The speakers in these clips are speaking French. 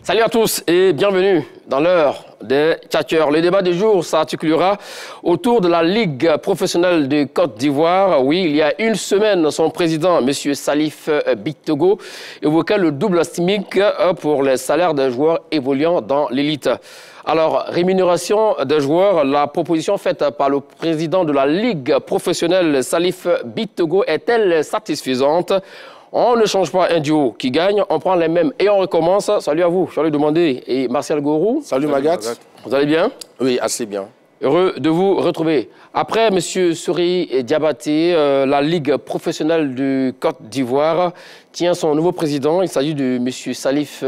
Salut à tous et bienvenue dans l'heure des tchatcheurs. Le débat du jour s'articulera autour de la Ligue professionnelle de Côte d'Ivoire. Oui, il y a une semaine, son président, M. Salif Bictogo, évoquait le double SMIC pour les salaires des joueurs évoluant dans l'élite. Alors, rémunération des joueurs, la proposition faite par le président de la Ligue professionnelle, Salif Bictogo, est-elle satisfaisante? On ne change pas un duo qui gagne, on prend les mêmes et on recommence. Salut à vous, Charles Demandé et Martial Gourou. Salut Magat. Vous allez bien? Oui, assez bien. Heureux de vous retrouver. Après M. Souri Diabaté, la Ligue professionnelle de Côte d'Ivoire tient son nouveau président. Il s'agit de M. Salif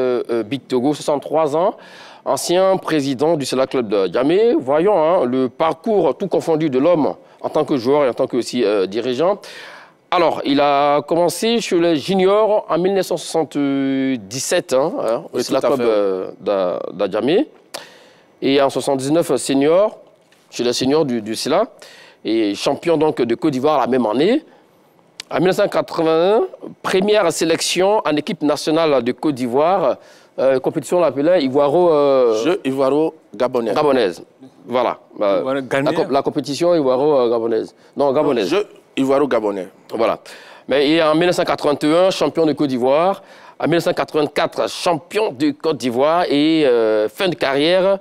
Bictogo, 63 ans, ancien président du Sela Club de Djamé. Voyons le parcours tout confondu de l'homme en tant que joueur et en tant que aussi, dirigeant. Alors, il a commencé chez les juniors en 1977, au Sela Club d'Adjamé. Et en 1979, senior, chez les seniors du Sela. Et champion donc de Côte d'Ivoire la même année. En 1981, première sélection en équipe nationale de Côte d'Ivoire. Compétition l'appelait Jeu Ivoiro-Gabonaise. Gabonaise. Voilà. La compétition Ivoiro-Gabonaise. Non, Gabonaise. Jeu Ivoiro-Gabonais. Voilà. Mais et en 1981, champion de Côte d'Ivoire. En 1984, champion de Côte d'Ivoire. Et fin de carrière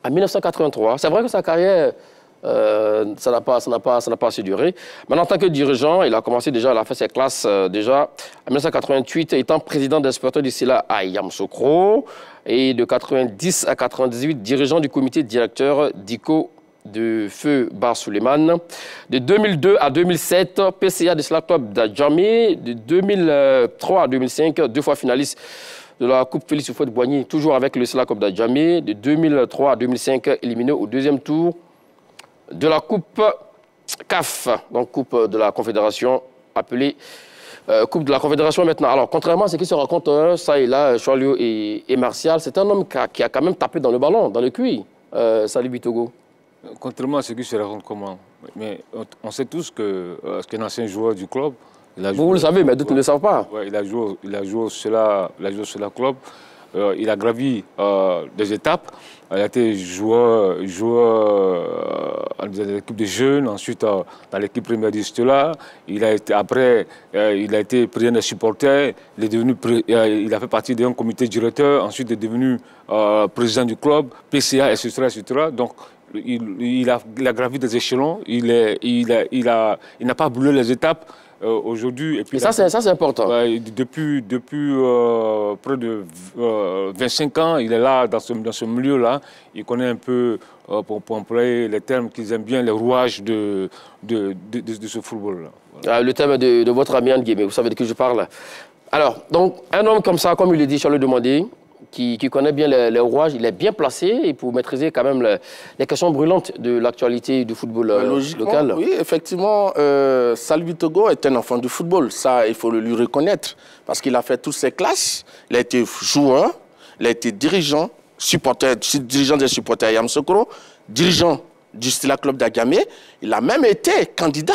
en 1983. C'est vrai que sa carrière, ça n'a pas assez duré. Maintenant, en tant que dirigeant, il a commencé déjà, il a fait ses classes déjà en 1988, étant président des sporteurs du Sela à Yamoussoukro. Et de 90 à 98, dirigeant du comité directeur d'ICO de Feu Bar Suleiman. De 2002 à 2007, PCA du Sela Club d'Adjamé. De 2003 à 2005, deux fois finaliste de la Coupe Félix Houphouët-Boigny, toujours avec le Sela Club d'Adjamé. De 2003 à 2005, éliminé au deuxième tour de la Coupe CAF, donc Coupe de la Confédération, appelée Coupe de la Confédération maintenant. Alors, contrairement à ce qui se raconte, ça et là, Charlio et Martial, c'est un homme qui a quand même tapé dans le ballon, dans le cuir, Salif Bictogo. Contrairement à ce qui se raconte comment. Mais on sait tous que c'est un ancien joueur du club. Vous le savez, mais d'autres ne le savent pas. Ouais, il a joué au Sela Club. Il a gravi des étapes. Il a été joueur dans l'équipe de jeunes, ensuite dans l'équipe première du Stella. Après, il a été président des supporters. Il a fait partie d'un comité directeur. Ensuite, il est devenu président du club, PCA, etc., etc. Donc, il a gravi des échelons. Il n'a pas brûlé les étapes. Aujourd'hui, et ça, c'est important. Depuis près de 25 ans, il est là, dans ce milieu-là. Il connaît un peu, pour employer les termes qu'ils aiment bien, les rouages de ce football-là. Voilà. Le thème de votre ami Anne Guémé, vous savez de qui je parle. Alors, donc, un homme comme ça, comme il le dit, Charles Demandé, qui connaît bien les rouages, il est bien placé et pour maîtriser quand même les questions brûlantes de l'actualité du football local. Oui, effectivement, Salif Bictogo est un enfant du football. Ça, il faut le lui reconnaître. Parce qu'il a fait toutes ses classes. Il a été joueur, il a été dirigeant, dirigeant des supporters à Yamoussoukro, dirigeant du Sela Club d'Adjamé. Il a même été candidat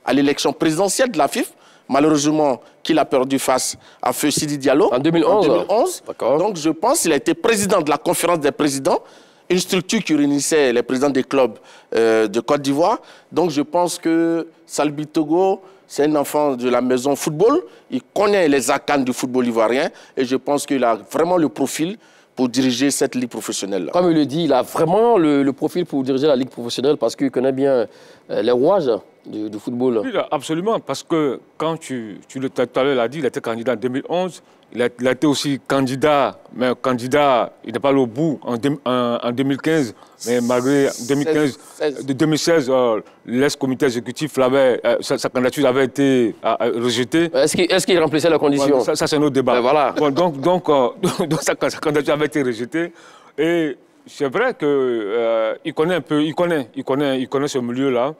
à l'élection présidentielle de la FIFA. Malheureusement, qu'il a perdu face à Feu Sidi Diallo en 2011. Donc, je pense qu'il a été président de la conférence des présidents, une structure qui réunissait les présidents des clubs de Côte d'Ivoire. Donc, je pense que Salif Bictogo, c'est un enfant de la maison football. Il connaît les arcanes du football ivoirien et je pense qu'il a vraiment le profil pour diriger cette ligue professionnelle. Comme il le dit, il a vraiment le profil pour diriger la ligue professionnelle parce qu'il connaît bien les rouages du football. Oui, absolument, parce que quand tout à l'heure l'a dit, il était candidat en 2011, il a été aussi candidat, mais candidat, il n'est pas allé au bout en 2015, mais malgré 2016, l'ex-comité exécutif, sa candidature avait été rejetée. Est-ce qu'il remplissait les conditions? Ça c'est un autre débat. Voilà. Donc sa candidature avait été rejetée. Et c'est vrai qu'il connaît un peu, il connaît ce milieu-là.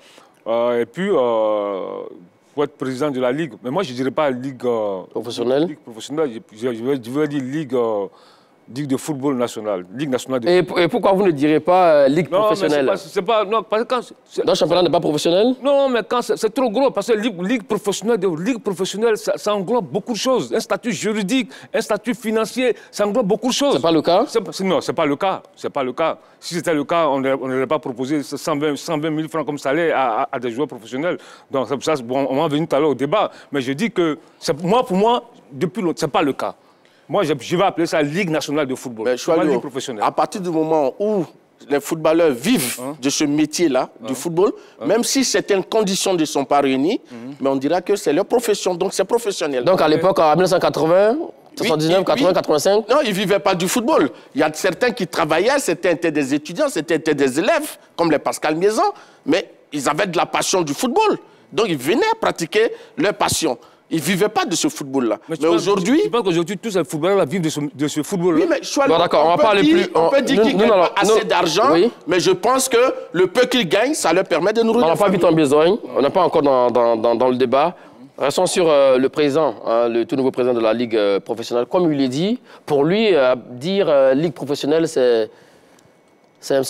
Et puis, pour être président de la Ligue, mais moi je ne dirais pas Ligue professionnelle. Ligue professionnelle, je veux dire Ligue Ligue de football nationale. Ligue nationale de Et pourquoi vous ne direz pas Ligue professionnelle? Non, parce que quand... Donc, le championnat n'est pas professionnel? Non, mais quand c'est trop gros, parce que Ligue professionnelle, ça englobe beaucoup de choses. Un statut juridique, un statut financier, ça englobe beaucoup de choses. C'est pas le cas? Non, c'est pas le cas. C'est pas le cas. Si c'était le cas, on n'aurait pas proposé 120 000 francs comme salaire à des joueurs professionnels. Donc, c'est pour ça, bon, on va venir tout à l'heure au débat, mais je dis que, pour moi, depuis longtemps, c'est pas le cas. Moi, je vais appeler ça Ligue nationale de football. Mais pas Ligue professionnelle. À partir du moment où les footballeurs vivent de ce métier-là, du football, même si certaines conditions ne sont pas réunies, mais on dira que c'est leur profession, donc c'est professionnel. Donc à l'époque, en 1980, 79, 80, 85? Non, ils ne vivaient pas du football. Il y a certains qui travaillaient, certains étaient des étudiants, certains étaient des élèves, comme les Pascal Miezan, mais ils avaient de la passion du football. Donc ils venaient pratiquer leur passion. Ils ne vivaient pas de ce football-là. Mais aujourd'hui... Tu penses qu'aujourd'hui, tous ces footballeurs vivent de ce football-là? Oui, mais bon, d'accord, on va parler plus... On peut dire qu'ils n'ont pas assez d'argent, mais je pense que le peu qu'ils gagnent, ça leur permet de nourrir. On n'a pas vite en besoin, on n'est pas encore dans le débat. Restons sur le président, le tout nouveau président de la Ligue professionnelle. Comme il l'a dit, pour lui, dire Ligue professionnelle, c'est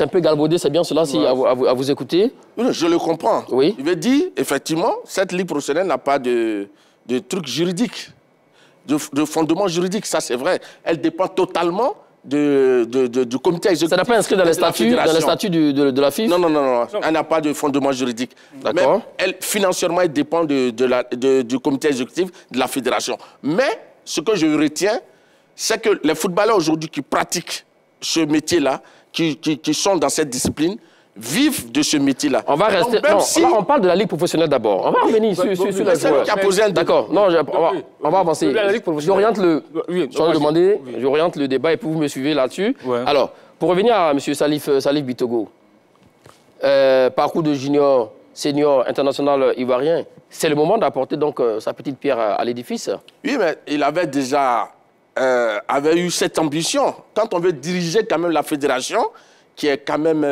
un peu galvaudé, c'est bien cela, si, à vous écouter. Je le comprends. Oui. Il veut dire, effectivement, cette Ligue professionnelle n'a pas de trucs juridiques, de fondement juridique, ça c'est vrai. Elle dépend totalement du comité exécutif. Ça n'a pas inscrit dans les statuts de la FIFA? Non. Elle n'a pas de fondement juridique. D'accord. Elle, financièrement, elle dépend du comité exécutif de la fédération. Mais ce que je retiens, c'est que les footballeurs aujourd'hui qui pratiquent ce métier-là, qui sont dans cette discipline, vivent de ce métier-là. On va rester... on parle de la Ligue professionnelle d'abord. On va revenir sur les joueurs. Qui a posé un... D'accord. Non, on va avancer. J'oriente j'oriente le débat et puis vous me suivez là-dessus. Ouais. Alors, pour revenir à M. Salif Bitogo, parcours de junior, senior, international ivoirien, c'est le moment d'apporter donc sa petite pierre à l'édifice. Oui, mais il avait déjà eu cette ambition. Quand on veut diriger quand même la fédération, qui est quand même...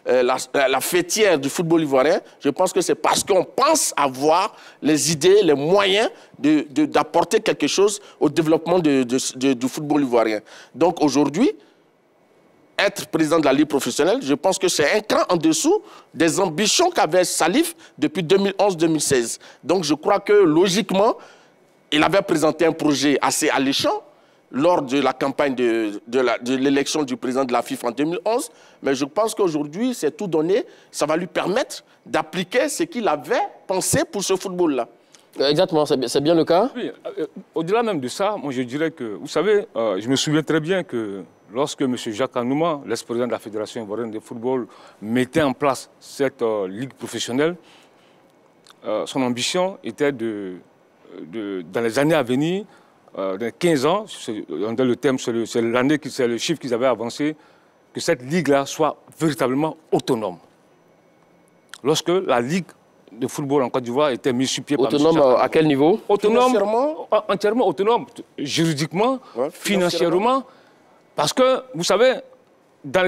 la fêtière du football ivoirien, je pense que c'est parce qu'on pense avoir les idées, les moyens d'apporter quelque chose au développement du football ivoirien. Donc aujourd'hui, être président de la Ligue professionnelle, je pense que c'est un cran en dessous des ambitions qu'avait Salif depuis 2011-2016. Donc je crois que logiquement, il avait présenté un projet assez alléchant lors de la campagne de l'élection du président de la FIFA en 2011. Mais je pense qu'aujourd'hui, c'est tout donné. Ça va lui permettre d'appliquer ce qu'il avait pensé pour ce football-là. Exactement, c'est bien le cas. Oui, au-delà même de ça, moi je dirais que, vous savez, je me souviens très bien que lorsque M. Jacques Anouma, l'ex-président de la Fédération ivoirienne de football, mettait en place cette ligue professionnelle, son ambition était dans les années à venir, dans 15 ans, dans le thème, c'est le chiffre qu'ils avaient avancé, que cette ligue-là soit véritablement autonome. Lorsque la ligue de football en Côte d'Ivoire était mise sur pied par M. Autonome à quel niveau? Autonome, entièrement autonome, juridiquement, financièrement. Parce que, vous savez, dans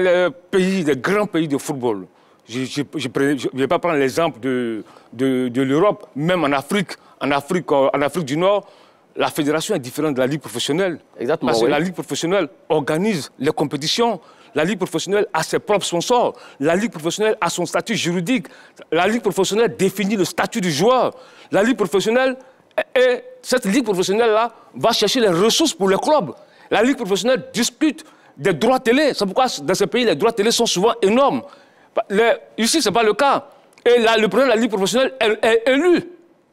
les grands pays de football, je ne vais pas prendre l'exemple de l'Europe, même en Afrique du Nord, la fédération est différente de la ligue professionnelle. Exactement, parce que la ligue professionnelle organise les compétitions. La ligue professionnelle a ses propres sponsors. La ligue professionnelle a son statut juridique. La ligue professionnelle définit le statut du joueur. La ligue professionnelle, cette ligue professionnelle-là va chercher les ressources pour les clubs. La ligue professionnelle discute des droits télé. C'est pourquoi dans ces pays, les droits télé sont souvent énormes. Ici, ce n'est pas le cas. Et là, le président de la ligue professionnelle est élu.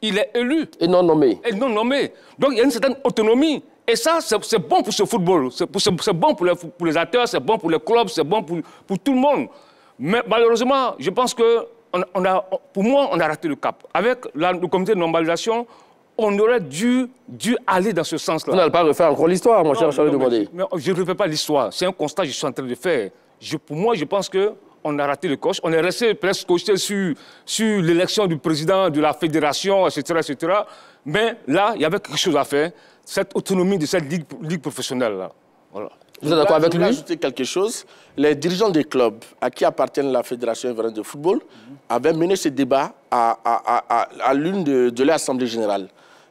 Il est élu. Et non nommé. Et non nommé. Donc il y a une certaine autonomie. Et ça, c'est bon pour ce football. C'est bon pour les acteurs, c'est bon pour les clubs, c'est bon pour tout le monde. Mais malheureusement, je pense que, pour moi, on a raté le cap. Avec le comité de normalisation, on aurait dû aller dans ce sens-là. Vous n'allez pas refaire encore l'histoire, mon cher Charles Demandé. Mais je ne refais pas l'histoire. C'est un constat que je suis en train de faire. Pour moi, je pense que on a raté le coche. On est resté presque coché sur l'élection du président de la fédération, etc., etc. Mais là, il y avait quelque chose à faire. Cette autonomie de cette ligue professionnelle-là. Voilà. Vous êtes d'accord avec lui? Je vais ajouter quelque chose. Les dirigeants des clubs à qui appartient la Fédération ivoirienne de football avaient mené ce débat à l'une de l'Assemblée générale.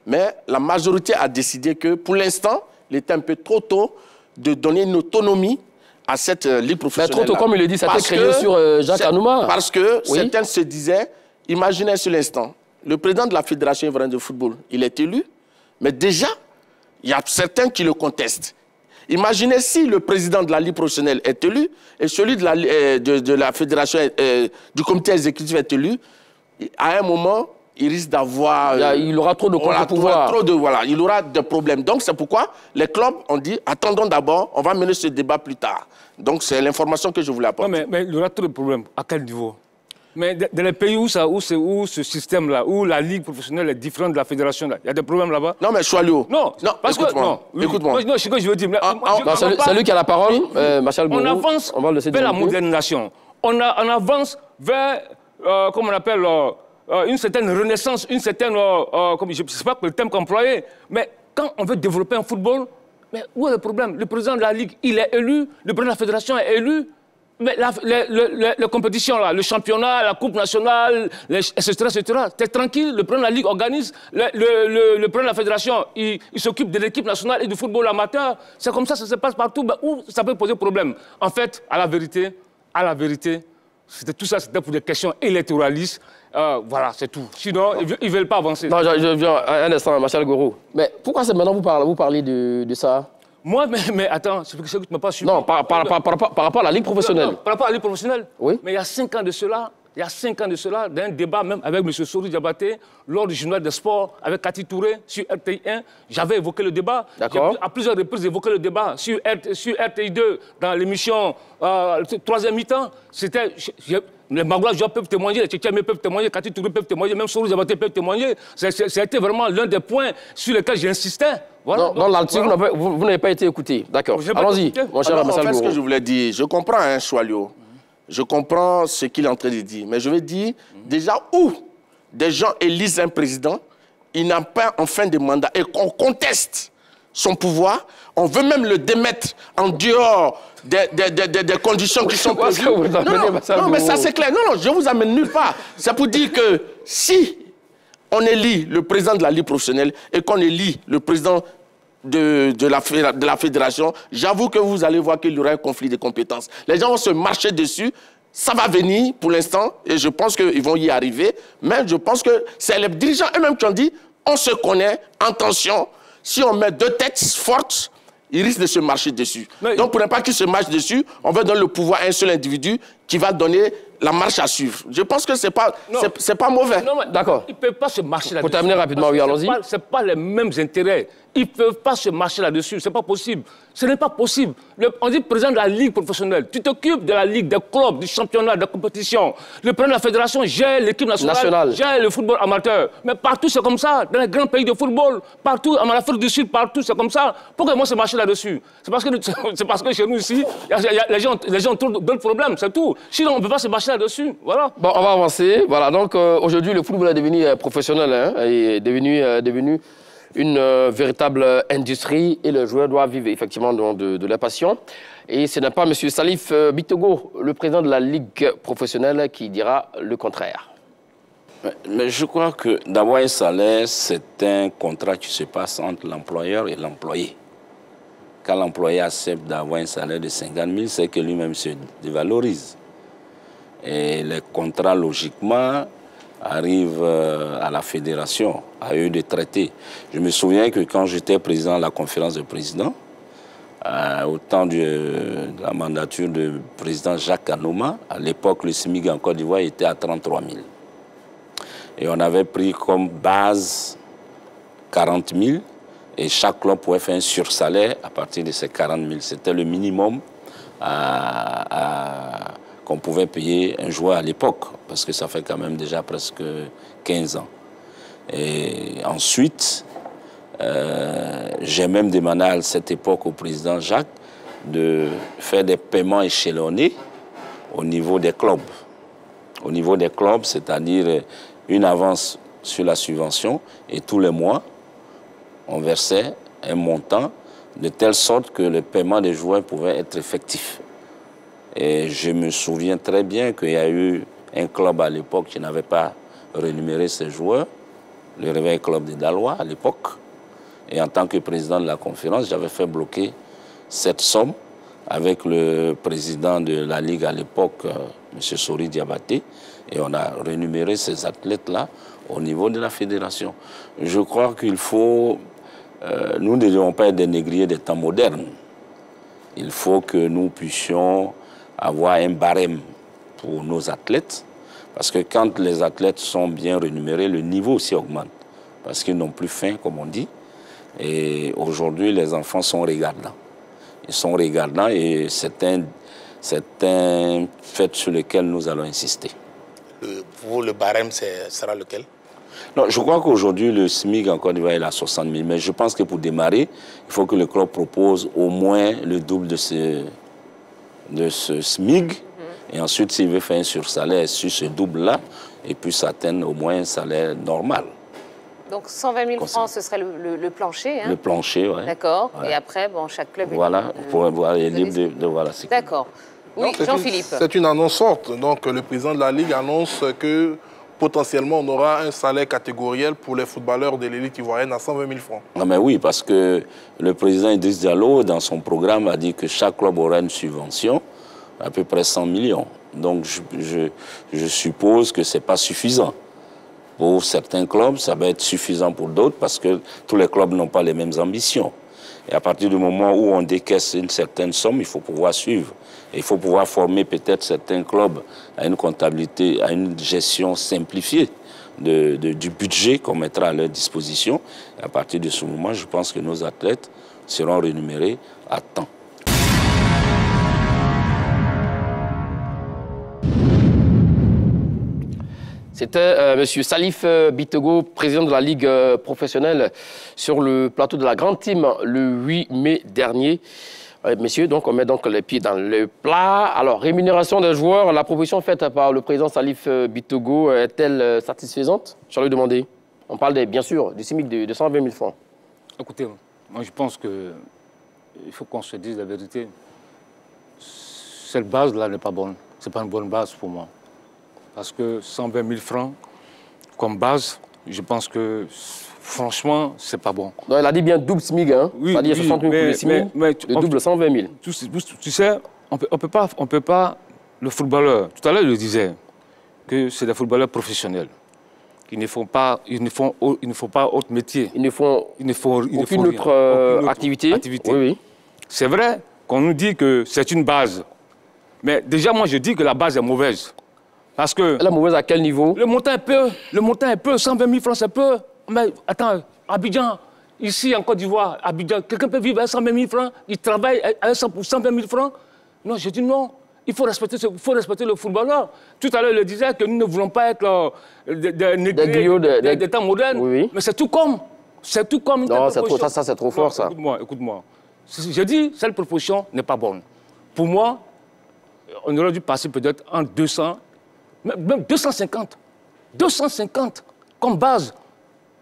Mais la majorité a décidé que, pour l'instant, il était un peu trop tôt de donner une autonomie à cette ligue professionnelle. Mais trop tôt, comme il le dit, ça a été créé sur Jacques Anouma. Parce que certains se disaient, imaginez sur l'instant, le président de la Fédération ivoirienne de football, il est élu, mais déjà, il y a certains qui le contestent. Imaginez si le président de la Ligue professionnelle est élu et celui de la Fédération, du comité exécutif est élu, à un moment, il risque d'avoir... il aura trop de contre-pouvoir. Il aura des problèmes. Donc c'est pourquoi les clubs ont dit, attendons d'abord, on va mener ce débat plus tard. Donc c'est l'information que je voulais apporter. Non, mais il y aura trop de problèmes. À quel niveau? Mais dans les pays où ce système-là, où la ligue professionnelle est différente de la fédération, il y a des problèmes là-bas? Non, mais Choualio. Non, parce que... Écoute-moi. Non, c'est ce que je veux dire. C'est lui qui a la parole, Martial Gourou. On avance vers la modernisation. On avance vers, comment on appelle, une certaine renaissance, une certaine... je ne sais pas le terme qu'employer, mais quand on veut développer un football, mais où est le problème? Le président de la ligue, il est élu, le président de la fédération est élu. Mais les compétitions, là, le championnat, la coupe nationale, etc., t'es tranquille, le président de la Ligue organise, le président de la fédération, il s'occupe de l'équipe nationale et du football amateur. C'est comme ça se passe partout. Ben, où ça peut poser problème? En fait, à la vérité, tout ça, c'était pour des questions électoralistes. Voilà, c'est tout. Sinon, ils ne veulent pas avancer. Non, je viens un instant, Martial Gourou. Mais pourquoi c'est maintenant vous parlez de ça? Moi, mais attends, c'est que tu ne m'as pas suivi. Non, par rapport à la Ligue professionnelle. Non, par rapport à la Ligue professionnelle. Oui. Mais il y a 5 ans de cela, dans un débat même avec M. Sori Diabaté, lors du journal des sports, avec Cathy Touré, sur RTI1, j'avais évoqué le débat. D'accord. À plusieurs reprises évoqué le débat. Sur RTI2, dans l'émission 3e mi-temps, c'était... Les Maglois peuvent témoigner, les Tchétchènes peuvent témoigner, Cathy Touré peuvent témoigner, même Sori Diabaté peuvent témoigner. C'était vraiment l'un des points sur lesquels j'insistais. Voilà. Non, là-dessus, vous n'avez pas été écouté. D'accord. Allons-y, mon cher Martial Gourou. En fait, ce que je voulais dire, je comprends, hein, Choualio. Je comprends ce qu'il est en train de dire. Mais je veux dire, déjà, où des gens élisent un président, il n'a pas en fin de mandat et qu'on conteste son pouvoir, on veut même le démettre en dehors des conditions qui sont prévues. Non, mais ça c'est clair. Non, je ne vous amène nulle part. C'est pour dire que si on élit le président de la Ligue professionnelle et qu'on élit le président de la fédération, j'avoue que vous allez voir qu'il y aura un conflit de compétences. Les gens vont se marcher dessus. Ça va venir pour l'instant et je pense qu'ils vont y arriver. Mais je pense que c'est les dirigeants eux-mêmes qui ont dit on se connaît, attention, si on met 2 têtes fortes, ils risquent de se marcher dessus. Mais donc pour ne pas qu'ils se marchent dessus, on va donner le pouvoir à un seul individu qui va donner la marche à suivre. Je pense que c'est pas mauvais. D'accord. Ils ne peuvent pas se marcher là-dessus. Pour terminer rapidement, oui, allons-y. Ce n'est pas les mêmes intérêts. Ils ne peuvent pas se marcher là-dessus. Ce n'est pas possible. Ce n'est pas possible. On dit président de la Ligue professionnelle. Tu t'occupes de la Ligue, des clubs, du championnat, de la compétition. Le président de la fédération gère l'équipe nationale, gère le football amateur. Mais partout, c'est comme ça. Dans les grands pays de football, partout, en Afrique du Sud, partout, c'est comme ça. Pourquoi moi se marcher là-dessus? C'est parce que chez nous ici, les gens ont d'autres problèmes, c'est tout. Sinon, on ne peut pas se marcher là-dessus. Voilà. Bon, on va avancer. Voilà, donc aujourd'hui, le football est devenu professionnel, hein, est devenu une véritable industrie et le joueur doit vivre effectivement de la passion. Et ce n'est pas M. Salif Bitogo, le président de la Ligue professionnelle, qui dira le contraire. Mais je crois que d'avoir un salaire, c'est un contrat qui se passe entre l'employeur et l'employé. Quand l'employé accepte d'avoir un salaire de 50 000, c'est que lui-même se dévalorise. Et les contrats, logiquement, arrivent à la fédération, à eux de traiter. Je me souviens que quand j'étais président de la conférence de présidents, au temps de la mandature du président Jacques Anouma, à l'époque, le SMIC en Côte d'Ivoire était à 33 000. Et on avait pris comme base 40 000, et chaque club pouvait faire un sursalaire à partir de ces 40 000. C'était le minimum qu'on pouvait payer un joueur à l'époque, parce que ça fait quand même déjà presque 15 ans. Et ensuite, j'ai même demandé à cette époque au président Jacques de faire des paiements échelonnés au niveau des clubs. Au niveau des clubs, c'est-à-dire une avance sur la subvention, et tous les mois, on versait un montant de telle sorte que le paiement des joueurs pouvait être effectif. Et je me souviens très bien qu'il y a eu un club à l'époque qui n'avait pas rémunéré ses joueurs, le Réveil Club de Daloa à l'époque. Et en tant que président de la conférence, j'avais fait bloquer cette somme avec le président de la Ligue à l'époque, M. Sori Diabaté, et on a rémunéré ces athlètes-là au niveau de la fédération. Je crois qu'il faut... nous ne devons pas être des négriers des temps modernes. Il faut que nous puissions avoir un barème pour nos athlètes, parce que quand les athlètes sont bien rémunérés, le niveau aussi augmente, parce qu'ils n'ont plus faim, comme on dit. Et aujourd'hui, les enfants sont regardants. Ils sont regardants et c'est un fait sur lequel nous allons insister. Pour vous, le barème sera lequel? Non, je crois qu'aujourd'hui, le SMIC en Côte d'Ivoire est à 60 000. Mais je pense que pour démarrer, il faut que le club propose au moins le double de ce SMIC. Et ensuite, s'il veut faire un sursalaire sur ce double-là, et puis atteindre au moins un salaire normal. Donc 120 000 francs, ce serait le plancher. Hein? Le plancher, oui. D'accord. Ouais. Et après, bon, chaque club voilà, pour avoir les libre de voilà. D'accord. Oui, Jean-Philippe. C'est une annonce forte. Donc le président de la Ligue annonce que potentiellement on aura un salaire catégoriel pour les footballeurs de l'élite ivoirienne à 120 000 francs. Non mais oui, parce que le président Idriss Diallo, dans son programme, a dit que chaque club aura une subvention à peu près 100 millions. Donc je suppose que ce n'est pas suffisant. Pour certains clubs, ça va être suffisant pour d'autres parce que tous les clubs n'ont pas les mêmes ambitions. Et à partir du moment où on décaisse une certaine somme, il faut pouvoir suivre. Et il faut pouvoir former peut-être certains clubs à une comptabilité, à une gestion simplifiée du budget qu'on mettra à leur disposition. Et à partir de ce moment, je pense que nos athlètes seront rémunérés à temps. C'était M. Salif Bitogo, président de la Ligue professionnelle, sur le plateau de la Grande Team le 8 mai dernier. Messieurs, donc, on met donc les pieds dans le plat. Alors, rémunération des joueurs, la proposition faite par le président Salif Bitogo est-elle satisfaisante? Je vais lui demander. On parle, bien sûr, du SMIC de 120 000 francs. Écoutez, moi je pense qu'il faut qu'on se dise la vérité. Cette base-là n'est pas bonne. Ce n'est pas une bonne base pour moi. Parce que 120 000 francs comme base, je pense que franchement, c'est pas bon. Donc, elle a dit bien double SMIC, hein? Oui, c'est-à-dire 60 000 pour le SMIC, le double 120 000. Tu sais, on peut pas, le footballeur, tout à l'heure, il le disait, que c'est des footballeurs professionnels. Ils ne font pas autre métier. Ils ne font aucune autre activité. Oui, oui. C'est vrai qu'on nous dit que c'est une base. Mais déjà, moi, je dis que la base est mauvaise. Parce que... Elle est mauvaise à quel niveau? Le montant est peu, 120 000 francs, c'est peu. Mais attends, Abidjan, ici en Côte d'Ivoire, Abidjan, quelqu'un peut vivre à 120 000 francs, il travaille pour 120 000 francs. Non, je dis non. Il faut respecter le footballeur. Tout à l'heure, il disait que nous ne voulons pas être des temps modernes. Oui, oui. Mais c'est tout comme. C'est tout comme. Non, ça c'est trop fort, ça. Écoute-moi. Je dis, cette proposition n'est pas bonne. Pour moi, on aurait dû passer peut-être en 200, même 250. 250 comme base.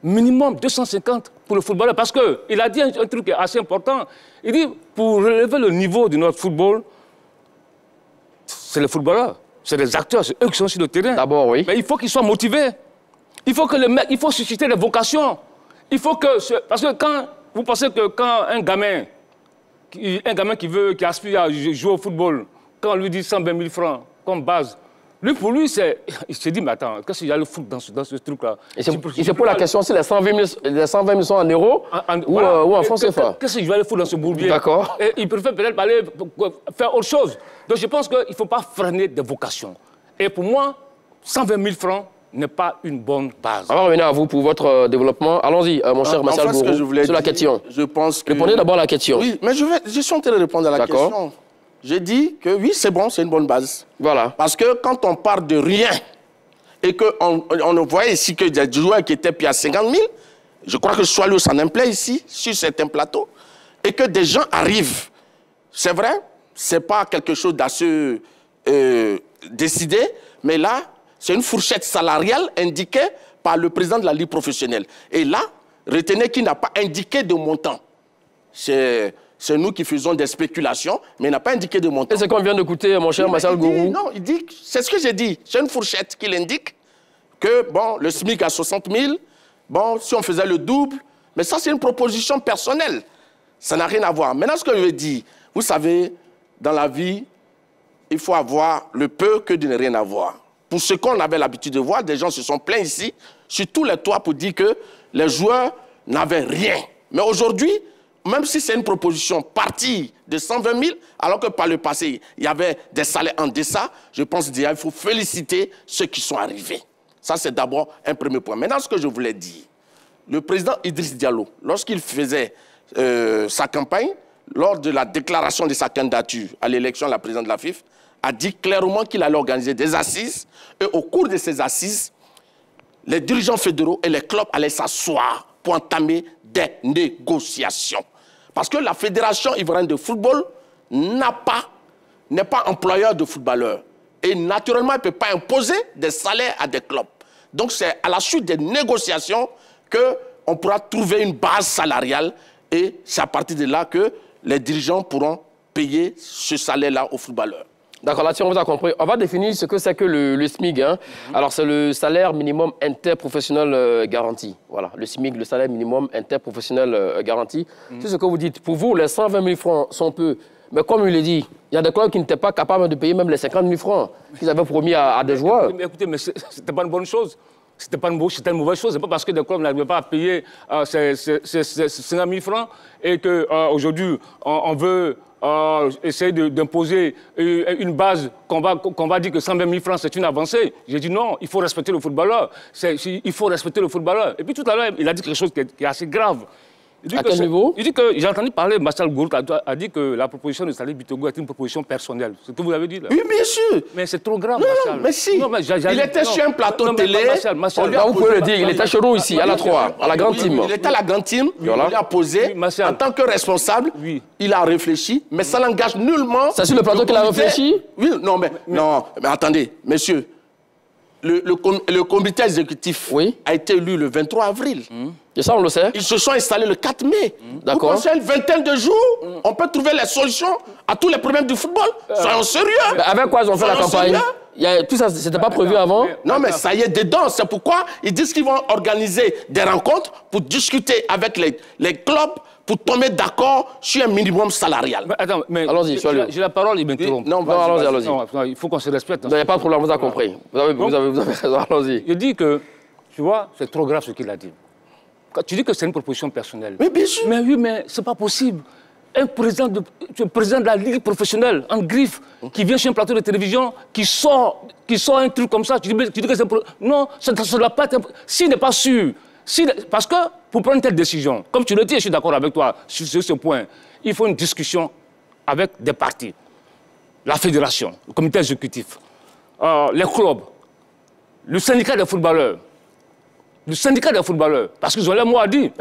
Minimum 250 pour le footballeur. Parce qu'il a dit un truc assez important. Il dit, pour relever le niveau de notre football, c'est les footballeurs, c'est les acteurs, c'est eux qui sont sur le terrain. D'abord, oui. Mais il faut qu'ils soient motivés. Il faut que il faut susciter les vocations. Il faut que... Parce que quand vous pensez que quand un gamin qui aspire à jouer au football, quand on lui dit 120 000 francs comme base, pour lui, il se dit, mais attends, qu'est-ce qu'il y a le foot dans ce truc-là? Et c'est pour la question, si les 120 000 sont en euros ou en francs CFA. Qu'est-ce que je vais aller foutre dans ce bourbier? D'accord. Et il préfère peut-être aller faire autre chose. Donc je pense qu'il ne faut pas freiner des vocations. Et pour moi, 120 000 francs n'est pas une bonne base. On va revenir à vous pour votre développement. Allons-y, mon cher Martial Gourou, sur la question. Je pense que... Répondez d'abord à la question. Oui, mais je suis en train de répondre à la question. J'ai dit que oui, c'est bon, c'est une bonne base. Voilà. Parce que quand on part de rien et qu'on voyait ici que des joueurs qui étaient payés à 50 000, je crois que Soalou s'en implaît ici, sur certains plateaux, et que des gens arrivent. C'est vrai, ce n'est pas quelque chose d'assez décidé, mais là, c'est une fourchette salariale indiquée par le président de la Ligue professionnelle. Et là, retenez qu'il n'a pas indiqué de montant. C'est nous qui faisons des spéculations, mais il n'a pas indiqué de montant. Et c'est qu'on vient d'écouter, mon cher Martial Gourou? Non, il dit, c'est ce que j'ai dit, c'est une fourchette qu'il indique, que bon, le SMIC à 60 000, bon, si on faisait le double, mais ça c'est une proposition personnelle. Ça n'a rien à voir. Maintenant, ce que je veux dire, vous savez, dans la vie, il faut avoir le peu que de ne rien avoir. Pour ce qu'on avait l'habitude de voir, des gens se sont plaints ici, sur tous les toits, pour dire que les joueurs n'avaient rien. Mais aujourd'hui, même si c'est une proposition partie de 120 000, alors que par le passé, il y avait des salaires en deçà, je pense déjà qu'il faut féliciter ceux qui sont arrivés. Ça, c'est d'abord un premier point. Maintenant, ce que je voulais dire, le président Idriss Diallo, lorsqu'il faisait sa campagne, lors de la déclaration de sa candidature à l'élection de la présidente de la FIFA, a dit clairement qu'il allait organiser des assises. Et au cours de ces assises, les dirigeants fédéraux et les clubs allaient s'asseoir pour entamer des négociations. Parce que la Fédération ivoirienne de football n'est pas employeur de footballeurs. Et naturellement, elle ne peut pas imposer des salaires à des clubs. Donc c'est à la suite des négociations qu'on pourra trouver une base salariale. Et c'est à partir de là que les dirigeants pourront payer ce salaire-là aux footballeurs. D'accord, là-dessus, on vous a compris. On va définir ce que c'est que le SMIC. Hein. Alors, c'est le salaire minimum interprofessionnel garanti. Voilà, le SMIC, le salaire minimum interprofessionnel garanti. C'est ce que vous dites. Pour vous, les 120 000 francs sont peu. Mais comme il l'a dit, il y a des clubs qui n'étaient pas capables de payer même les 50 000 francs qu'ils avaient promis à des joueurs. Mais écoutez, mais c'était pas une bonne chose. C'était une mauvaise chose. Ce n'est pas parce que des clubs n'arrivaient pas à payer ces 50 000 francs et qu'aujourd'hui, on veut essayer d'imposer une base qu'on va dire que 120 000 francs, c'est une avancée. J'ai dit non, il faut respecter le footballeur. Il faut respecter le footballeur. Et puis tout à l'heure, il a dit quelque chose qui est assez grave. À quel niveau? Il dit que, j'ai entendu parler, Marcel Gourou a dit que la proposition de Salif Bitogo est une proposition personnelle. C'est ce que vous avez dit là. Oui, bien sûr. Mais c'est trop grave, non, Marcel. Non, mais si. Non, mais il était sur un plateau télé. Vous pouvez le dire, il était chez nous ici, à la 3, à la grande team. Il était à la grande team, il a posé. En tant que responsable, il a réfléchi, mais ça n'engage nullement. C'est sur le plateau qu'il a réfléchi? Oui, non, mais attendez, monsieur. Le comité exécutif a été élu le 23 avril. Et ça, on le sait. Ils se sont installés le 4 mai. D'accord. Pour une vingtaine de jours, on peut trouver les solutions à tous les problèmes du football. Soyons sérieux. Mais avec quoi ils ont fait la campagne? Tout ça, c'était pas prévu avant? Non, mais ça y est dedans. C'est pourquoi ils disent qu'ils vont organiser des rencontres pour discuter avec les clubs pour tomber d'accord sur un minimum salarial. Mais attends, mais allons-y, j'ai la parole, il m'interrompt. Non, allons-y. Il faut qu'on se respecte. Il n'y a pas de problème, vous avez compris. Vous avez raison, allons-y. Je dis que, tu vois, c'est trop grave ce qu'il a dit. Quand tu dis que c'est une proposition personnelle. Mais bien sûr. Mais oui, mais c'est pas possible. Un président de la Ligue professionnelle, en griffe, qui vient sur un plateau de télévision, qui sort un truc comme ça, tu dis que c'est... Non, ça ne doit pas être... S'il n'est pas sûr... Parce que pour prendre une telle décision, comme tu le dis, je suis d'accord avec toi sur ce point, il faut une discussion avec des partis, la fédération, le comité exécutif, les clubs, le syndicat des footballeurs. Le syndicat des footballeurs, parce qu'ils ont leur mot à dire.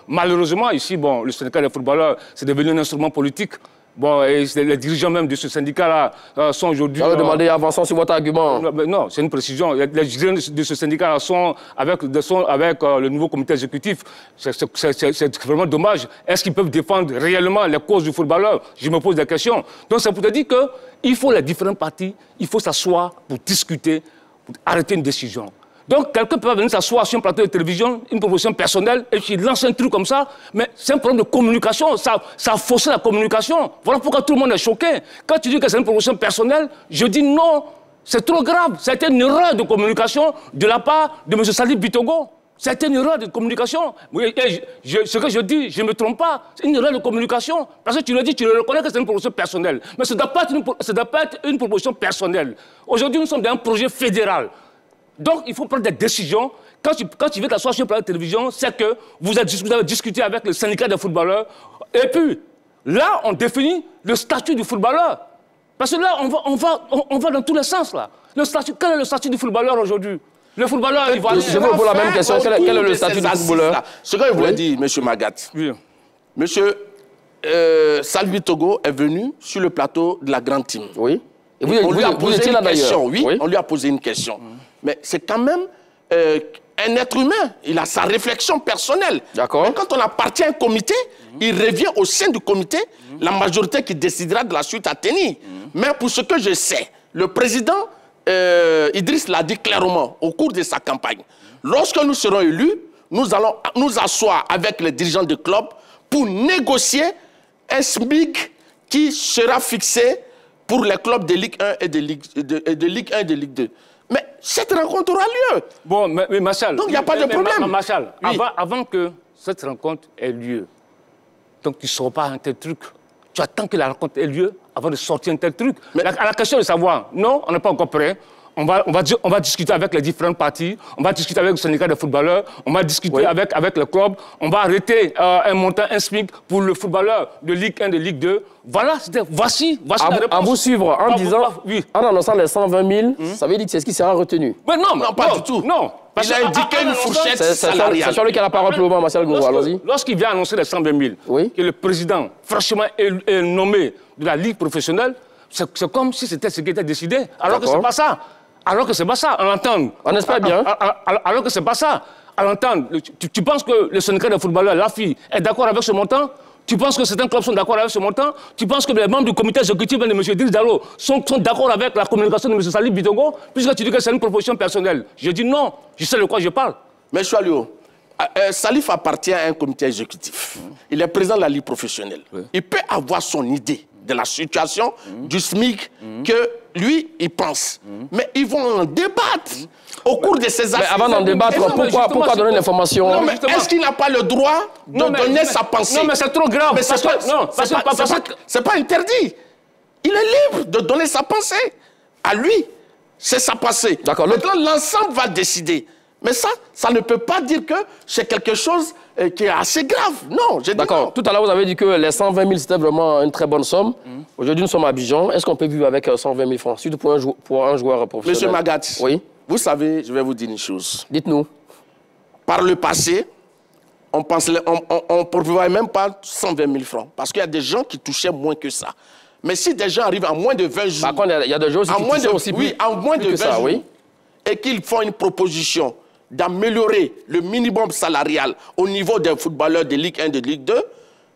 Malheureusement, ici, bon, le syndicat des footballeurs, c'est devenu un instrument politique. Bon, et les dirigeants même de ce syndicat-là sont aujourd'hui... J'avais demandé avançant sur votre argument. Non, c'est une précision. Les dirigeants de ce syndicat sont avec le nouveau comité exécutif. C'est vraiment dommage. Est-ce qu'ils peuvent défendre réellement les causes du footballeur? Je me pose des questions. Donc, c'est pour te dire qu'il faut les différents partis, il faut s'asseoir pour discuter, pour arrêter une décision. Donc, quelqu'un peut venir s'asseoir sur un plateau de télévision, une proposition personnelle, et puis il lance un truc comme ça, mais c'est un problème de communication, ça a faussé la communication. Voilà pourquoi tout le monde est choqué. Quand tu dis que c'est une proposition personnelle, je dis non, c'est trop grave. C'était une erreur de communication de la part de M. Salif Bitogo. C'était une erreur de communication. Ce que je dis, je ne me trompe pas, c'est une erreur de communication. Parce que tu le dis, tu le reconnais que c'est une proposition personnelle. Mais ça ne doit pas être une proposition personnelle. Aujourd'hui, nous sommes dans un projet fédéral. Donc, il faut prendre des décisions. Quand tu viens t'asseoir sur un plateau de télévision, c'est que vous avez discuté avec le syndicat des footballeurs. Et puis, là, on définit le statut du footballeur. Parce que là, on va dans tous les sens, là. Quel est le statut du footballeur aujourd'hui? Le footballeur, il va... Je vous pose la même question. Quel est le statut du footballeur? Ce que je voulais dire, M. Magat. Oui. M. Salif Bitogo est venu sur le plateau de la grande team. Oui. Et vous étiez là d'ailleurs. Oui, on lui a posé une question. Mais c'est quand même un être humain. Il a sa réflexion personnelle. D'accord. Quand on appartient à un comité, il revient au sein du comité, la majorité qui décidera de la suite à tenir. Mais pour ce que je sais, le président Idriss l'a dit clairement au cours de sa campagne. Lorsque nous serons élus, nous allons nous asseoir avec les dirigeants du club pour négocier un SMIC qui sera fixé pour les clubs de Ligue 1 et de Ligue 1 et de Ligue 2. Mais cette rencontre aura lieu. Bon, mais Marshall... Donc il n'y a pas de problème. Marshall, oui. avant que cette rencontre ait lieu, donc tu ne sors pas un tel truc. Tu attends que la rencontre ait lieu avant de sortir un tel truc. Mais la question de savoir, non, on n'est pas encore prêt. On va discuter avec les différentes parties, on va discuter avec le syndicat des footballeurs, on va discuter avec le club, on va arrêter un montant, un SMIC pour le footballeur de Ligue 1, de Ligue 2. Voilà, voici la réponse. À vous suivre, en disant, en annonçant les 120 000, ça veut dire que c'est ce qui sera retenu. Mais non, pas du tout. Non. Il a indiqué une fourchette salariale. C'est sur lui qui a la parole pour le moment, Martial Gourou, allons-y. Lorsqu'il vient annoncer les 120 000, que le président, franchement, est nommé de la Ligue professionnelle, c'est comme si c'était ce qui était décidé, alors que c'est pas ça. Alors que c'est pas ça, à l'entendre. On espère bien. Alors que c'est pas ça. À l'entendre, tu penses que le syndicat des footballeurs, l'AFI, est d'accord avec ce montant? Tu penses que certains clubs sont d'accord avec ce montant? Tu penses que les membres du comité exécutif de M. Driss Dalo sont d'accord avec la communication de M. Salif Bitongo? Puisque tu dis que c'est une proposition personnelle. Je dis non, je sais de quoi je parle. Mais Choualio, Salif appartient à un comité exécutif. Il est président de la Ligue professionnelle. Il peut avoir son idée de la situation du SMIC que lui, il pense. Mais ils vont en débattre au cours de ces assises. Mais avant d'en débattre, pourquoi donner l'information? Non, mais est-ce qu'il n'a pas le droit de donner sa pensée? Non, mais c'est trop grave. C'est pas interdit. Il est libre de donner sa pensée. À lui, c'est sa pensée. D'accord. Maintenant, l'ensemble va décider. Mais ça ne peut pas dire que c'est quelque chose qui est assez grave. Non, j'ai dit d'accord. Tout à l'heure, vous avez dit que les 120 000, c'était vraiment une très bonne somme. Aujourd'hui, nous sommes à Abidjan. Est-ce qu'on peut vivre avec 120 000 francs, surtout pour un joueur professionnel? Monsieur Magat, oui? Vous savez, je vais vous dire une chose. Dites-nous. Par le passé, on ne prévoyait même pas 120 000 francs. Parce qu'il y a des gens qui touchaient moins que ça. Mais si des gens arrivent à moins de 20 jours... Par contre, il y a des gens aussi qui touchaient aussi plus. Oui, en moins de 20 jours. Oui. Et qu'ils font une proposition d'améliorer le minimum salarial au niveau des footballeurs de Ligue 1 et de Ligue 2,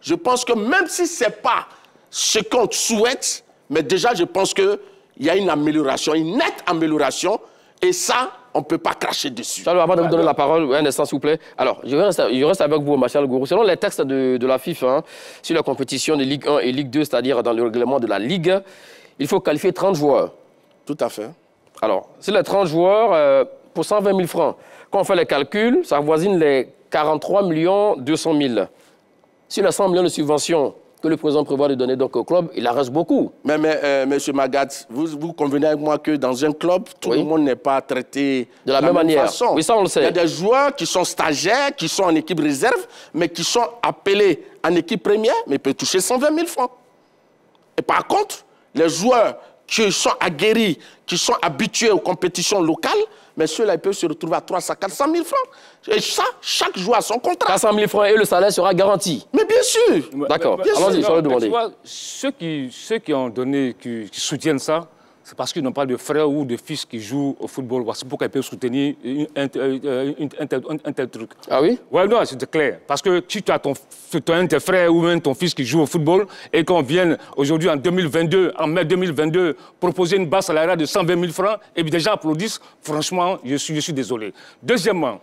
je pense que même si ce n'est pas ce qu'on souhaite, mais déjà je pense qu'il y a une amélioration, une nette amélioration, et ça, on ne peut pas cracher dessus. Charles, avant de vous donner la parole, un instant s'il vous plaît. Alors, je reste avec vous, Martial Gourou. Selon les textes de la FIFA, sur la compétition de Ligue 1 et Ligue 2, c'est-à-dire dans le règlement de la Ligue, il faut qualifier 30 joueurs. Tout à fait. Alors, c'est les 30 joueurs pour 120 000 francs. Quand on fait les calculs, ça avoisine les 43 200 000. Sur les 100 millions de subventions que le président prévoit de donner donc au club, il en reste beaucoup. Mais monsieur Magat, vous convenez avec moi que dans un club, tout le monde n'est pas traité de la même manière. Façon. Oui, ça on le sait. Il y a des joueurs qui sont stagiaires, qui sont en équipe réserve, mais qui sont appelés en équipe première, mais ils peuvent toucher 120 000 francs. Et par contre, les joueurs qui sont aguerris, qui sont habitués aux compétitions locales, mais ceux-là, ils peuvent se retrouver à 300 400 000 francs. Et ça, chaque joueur a son contrat. 400 000 francs et le salaire sera garanti. Mais bien sûr. D'accord. Allons-y, je vais demander. Tu vois, ceux qui ont donné, qui soutiennent ça, c'est parce qu'ils n'ont pas de frères ou de fils qui jouent au football. C'est pourquoi ils peuvent soutenir un tel truc. Ah oui? Oui, non, c'est clair. Parce que si tu as un de tes frères ou même ton fils qui joue au football et qu'on vienne aujourd'hui en 2022, en mai 2022, proposer une base salariale de 120 000 francs, et bien déjà applaudissent, franchement, je suis désolé. Deuxièmement,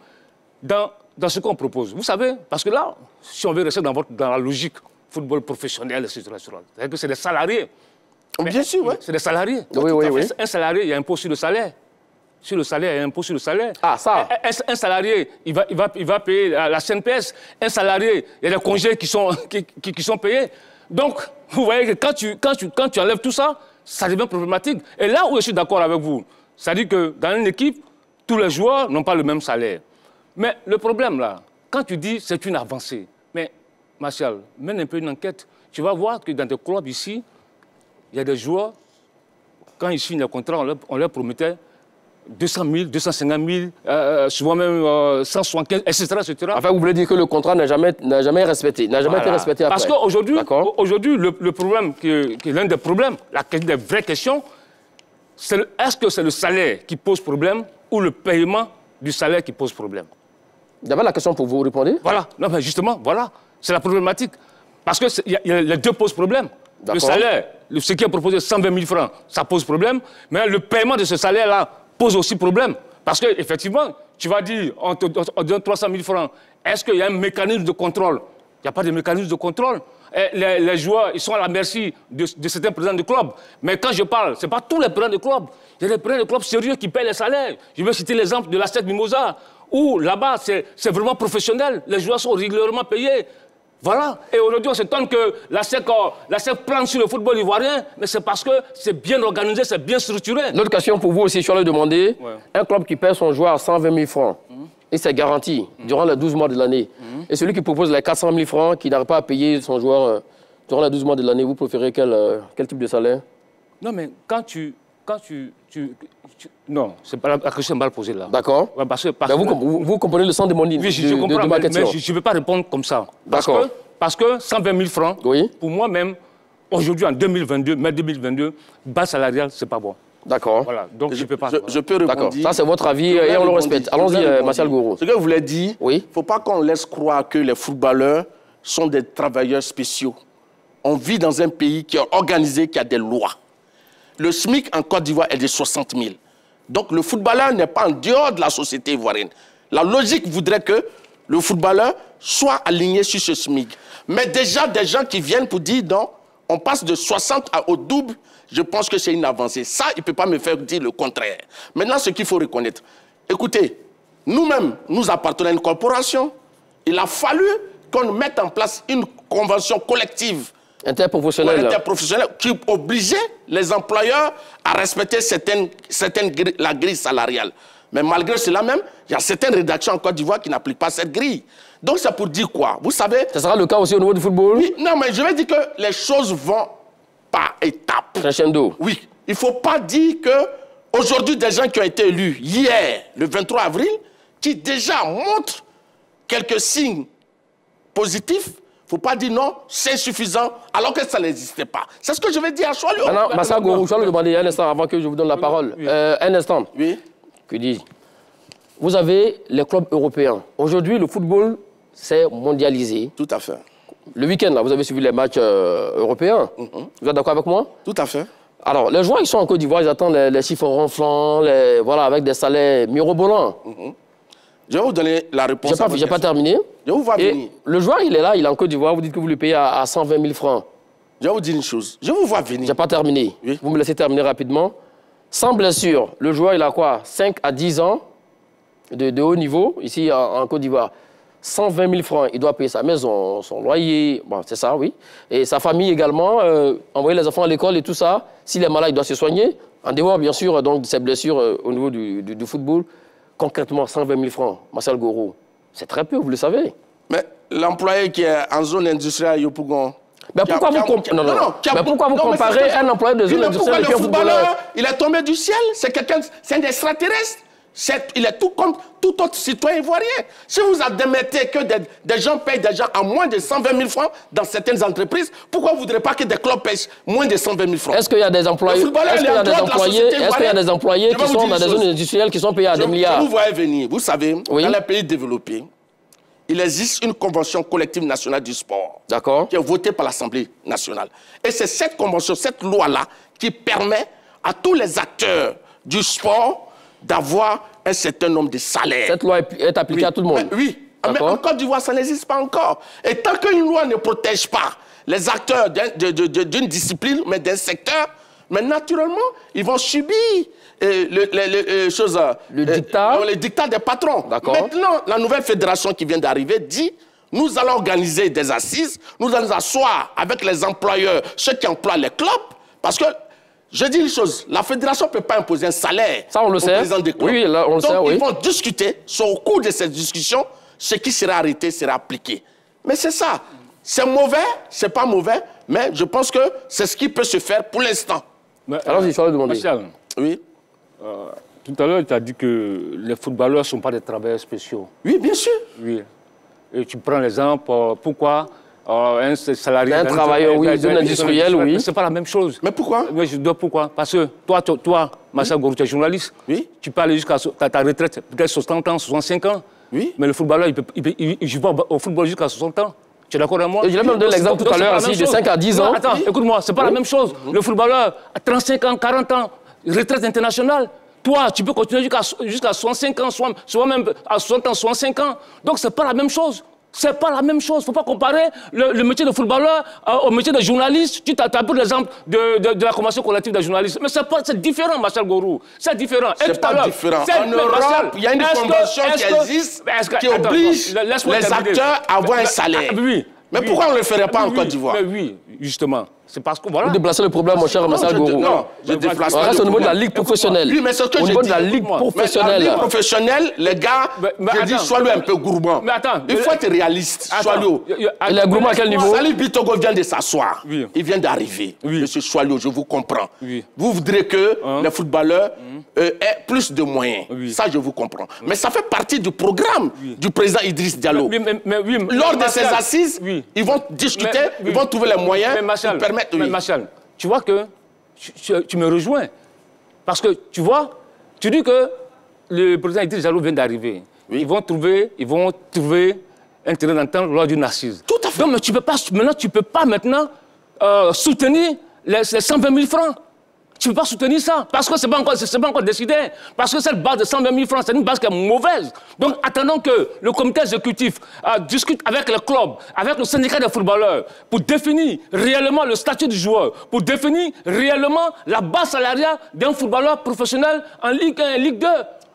dans ce qu'on propose, vous savez, parce que là, si on veut rester dans la logique football professionnel, etc., c'est-à-dire que c'est des salariés. Mais bien sûr, oui. C'est des salariés. Oui. Un salarié, il y a un impôt sur le salaire. Sur le salaire, il y a un impôt sur le salaire. Ah, ça. Un salarié, il va payer la CNPS. Un salarié, il y a des congés qui sont payés. Donc, vous voyez que quand tu enlèves tout ça, ça devient problématique. Et là où je suis d'accord avec vous, c'est-à-dire que dans une équipe, tous les joueurs n'ont pas le même salaire. Mais le problème, là, quand tu dis c'est une avancée, mais, Martial, mène un peu une enquête. Tu vas voir que dans des clubs ici, il y a des joueurs, quand ils signent le contrat, on leur promettait 200 000, 250 000, souvent même 175, etc. Enfin, vous voulez dire que le contrat n'a jamais respecté, n'a jamais été respecté après. Parce qu'aujourd'hui, le problème, qui est l'un des problèmes, des vraies questions, c'est est-ce que c'est le salaire qui pose problème ou le paiement du salaire qui pose problème? D'abord, la question pour vous répondre. Voilà, non, mais justement, voilà, c'est la problématique. Parce que les deux posent problème. Le salaire, ce qui est proposé, 120 000 francs, ça pose problème. Mais le paiement de ce salaire-là pose aussi problème. Parce qu'effectivement, tu vas dire, on donne 300 000 francs. Est-ce qu'il y a un mécanisme de contrôle? n'y a pas de mécanisme de contrôle. Et les joueurs, ils sont à la merci de certains présidents de club. Mais quand je parle, ce n'est pas tous les présidents de club. Il y a des présidents de club sérieux qui payent les salaires. Je vais citer l'exemple de l'Astec Mimosa, où là-bas, c'est vraiment professionnel. Les joueurs sont régulièrement payés. Voilà. Et aujourd'hui, on s'étonne que l'Astec plante sur le football ivoirien, mais c'est parce que c'est bien organisé, c'est bien structuré. L'autre question pour vous aussi, je vais demander, un club qui paie son joueur à 120 000 francs, et c'est garanti durant les 12 mois de l'année. Et celui qui propose les 400 000 francs, qui n'arrive pas à payer son joueur durant les 12 mois de l'année, vous préférez quel type de salaire? Non, mais non, c'est pas la question mal posée là. D'accord. Ouais, parce que vous comprenez le sens de mon idée. Oui, je comprends, ma question. Mais je ne vais pas répondre comme ça. D'accord. Parce que 120 000 francs, oui, pour moi-même, aujourd'hui en 2022, mai 2022, bas salarial, c'est pas bon. D'accord. Voilà, donc je ne peux pas. Je peux répondre. D'accord, ça c'est votre avis et on le respecte. Allons-y, Martial Gourou. Ce que vous voulez dire, oui, il ne faut pas qu'on laisse croire que les footballeurs sont des travailleurs spéciaux. On vit dans un pays qui est organisé, qui a des lois. Le SMIC en Côte d'Ivoire est de 60 000. Donc le footballeur n'est pas en dehors de la société ivoirienne. La logique voudrait que le footballeur soit aligné sur ce SMIC. Mais déjà, des gens qui viennent pour dire non, on passe de 60 au double, je pense que c'est une avancée. Ça, il ne peut pas me faire dire le contraire. Maintenant, ce qu'il faut reconnaître, écoutez, nous-mêmes, nous appartenons à une corporation. Il a fallu qu'on mette en place une convention collective interprofessionnelle qui obligeait les employeurs à respecter la grille salariale. Mais malgré cela même, il y a certaines rédactions en Côte d'Ivoire qui n'appliquent pas cette grille. Donc c'est pour dire quoi? Vous savez... Ça sera le cas aussi au niveau du football? Oui, non, mais je vais dire que les choses vont par étapes. Crescendo. Oui, il ne faut pas dire que aujourd'hui des gens qui ont été élus hier, le 23 avril, qui déjà montrent quelques signes positifs, il ne faut pas dire non, c'est insuffisant, alors que ça n'existait pas. C'est ce que je vais dire à Choilio. Maintenant, Massa Gourou, je vais le demander un instant avant que je vous donne la parole. Oui. Un instant. Oui. Que dis-je? Vous avez les clubs européens. Aujourd'hui, le football s'est mondialisé. Tout à fait. Le week-end, là, vous avez suivi les matchs européens. Vous êtes d'accord avec moi? Tout à fait. Alors, les joueurs, ils sont en Côte d'Ivoire, ils attendent les chiffres ronflants, voilà, avec des salaires mirobolants. Je vais vous donner la réponse. Je n'ai pas terminé. Je vous vois venir. Le joueur, il est là, il est en Côte d'Ivoire, vous dites que vous le payez à 120 000 francs. Je vais vous dire une chose. Je vous vois venir. Je n'ai pas terminé. Oui. Vous me laissez terminer rapidement. Sans blessure, le joueur, il a quoi? 5 à 10 ans de haut niveau, ici en Côte d'Ivoire. 120 000 francs, il doit payer sa maison, son loyer, bon, c'est ça, oui. Et sa famille également, envoyer les enfants à l'école et tout ça. S'il est malade, il doit se soigner. En dehors, bien sûr, donc, de ses blessures au niveau du football. Concrètement, 120 000 francs, Martial Gourou, c'est très peu, vous le savez. Mais l'employé qui est en zone industrielle à Yopougon... Mais pourquoi vous comparez un employé de zone industrielle avec un footballeur? Il est tombé du ciel, c'est quelqu'un, c'est un extraterrestre. Il est tout comme tout autre citoyen ivoirien. Si vous admettez que des gens payent des gens à moins de 120 000 francs dans certaines entreprises, pourquoi vous ne voudrez pas que des clubs payent moins de 120 000 francs? Est-ce qu'il y a des employés, qui sont dans des zones industrielles qui sont payés à des milliards? Vous voyez venir, vous savez, dans les pays développés, il existe une convention collective nationale du sport qui est votée par l'Assemblée nationale. Et c'est cette convention, cette loi-là, qui permet à tous les acteurs du sport d'avoir un certain nombre de salaires. Cette loi est appliquée à tout le monde? Oui. Mais en Côte d'Ivoire, ça n'existe pas encore. Et tant qu'une loi ne protège pas les acteurs d'une discipline, mais d'un secteur, mais naturellement, ils vont subir les dictats des patrons. Maintenant, la nouvelle fédération qui vient d'arriver dit: nous allons organiser des assises, nous allons asseoir avec les employeurs, ceux qui emploient les clubs, parce que je dis une chose, la fédération ne peut pas imposer un salaire au président des clubs. Oui, là, on le sait, Donc, ils vont discuter. Au cours de cette discussion, ce qui sera arrêté sera appliqué. Mais c'est ça. C'est mauvais, c'est pas mauvais, mais je pense que c'est ce qui peut se faire pour l'instant. Alors, je vais demander. Martial, oui. Tout à l'heure, tu as dit que les footballeurs ne sont pas des travailleurs spéciaux. Oui, bien sûr. Oui. Et tu prends l'exemple, pourquoi un salarié... Un travailleur, oui, zone industrielle, oui. C'est pas la même chose. Mais pourquoi? Oui, je dois pourquoi? Parce que toi, Martial Gourou, tu es journaliste. Oui. Tu peux aller jusqu'à ta retraite, peut-être 60 ans, 65 ans. Oui. Mais le footballeur, il joue pas au football jusqu'à 60 ans. Tu es d'accord avec moi? Je l'ai même donné l'exemple tout à l'heure, de 5 à 10 ans. Attends, écoute-moi, c'est pas la même chose. Le footballeur, à 35 ans, 40 ans, retraite internationale. Toi, tu peux continuer jusqu'à 65 ans, soit même à 60 ans, 65 ans. Donc, c'est pas la même chose. C'est pas la même chose. Il ne faut pas comparer le métier de footballeur au métier de journaliste. Tu as pris l'exemple de la convention collective des journalistes. Mais c'est différent, Marcel Gourou. C'est différent. C'est pas différent. En Europe, il y a une convention qui existe qui oblige les acteurs à avoir un salaire. Oui. Mais pourquoi on ne le ferait pas en Côte d'Ivoire? Oui, justement. C'est parce que voilà. Vous déplacez le problème, mon cher Marcel Gourou. Non, je déplace pas. On reste au niveau de la ligue professionnelle. Oui, mais c'est ce que je dis. Au niveau de la ligue professionnelle. La ligue professionnelle, les gars, je dis, sois-le un peu gourmand. Mais attends. Il faut être réaliste. Sois-le. Il est gourmand à quel niveau? Salif Bitogo vient de s'asseoir. Oui. Il vient d'arriver. Oui. Monsieur Soilio, je vous comprends. Oui. Vous voudrez que les footballeurs aient plus de moyens. Oui. Ça, je vous comprends. Mais ça fait partie du programme du président Idriss Diallo. Lors de ces assises, ils vont discuter, ils vont trouver les moyens pour permettre... Mais Marshall, tu vois que tu me rejoins. Parce que, tu vois, tu dis que le président Idriss Diallo vient d'arriver. Oui. Ils vont trouver un terrain d'entente lors d'une assise. Tout à fait. Donc, mais tu ne peux pas maintenant soutenir les 120 000 francs. Tu ne peux pas soutenir ça, parce que ce n'est pas encore décidé. Parce que cette base de 120 000 francs, c'est une base qui est mauvaise. Donc, attendons que le comité exécutif discute avec le club, avec le syndicat des footballeurs, pour définir réellement le statut du joueur, pour définir réellement la base salariale d'un footballeur professionnel en Ligue 1 et Ligue 2.